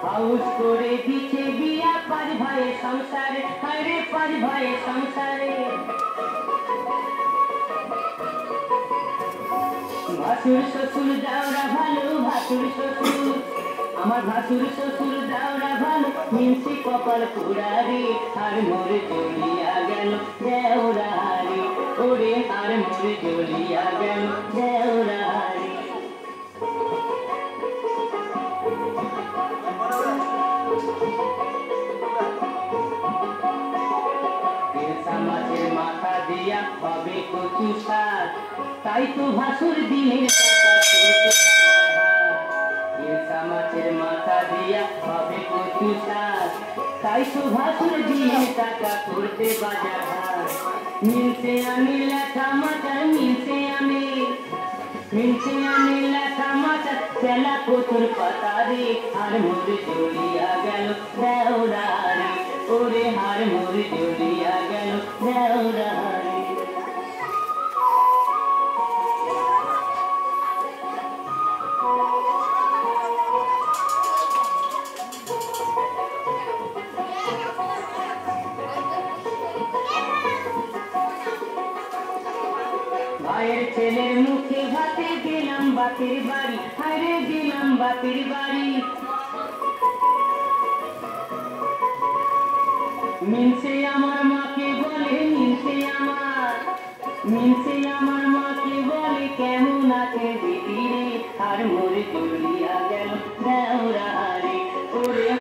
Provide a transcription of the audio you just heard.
House করে দিচ্ছে বিয়া পাঁচ ভাইয়ের সংসারে, আরে পাঁচ ভাইয়ের সংসারে। ভাসুর শ্বশুর যাওরা ভালো, ভাসুর শ্বশুর আমার ভাসুর শ্বশুর যাওরা ভালো, মিনসি কপাল পুরারে, আর মোরে চলিয়া গেল দেওরা হারে, ওরে আর মোরে চলিয়া গেল দেওরা হারে। মাছের মাথা দিয়া হবে কচু শাক, তাই তো ভাসুর দিনের মাছের মাথা দিয়া হবে কচু শাক, তাই তো ভাসুর দিনের টাকা করতে বাজার হাট। মিলছে আমি লেখা মাচার, মিলছে আমি লেখা মাচার, চেলা কচুর পাতা রে, আর মোরে চলিয়া গেল দেওরা রে, ওরে হার মোরে চলিয়া গেল দেওরা রে। ভাইয়ের ছেলের মুখে ভাতে গেলাম বাপের বাড়ি, আরে গেলাম বাপের বাড়ি। মিনসে আমার মাকে বলে, মিনসে আমার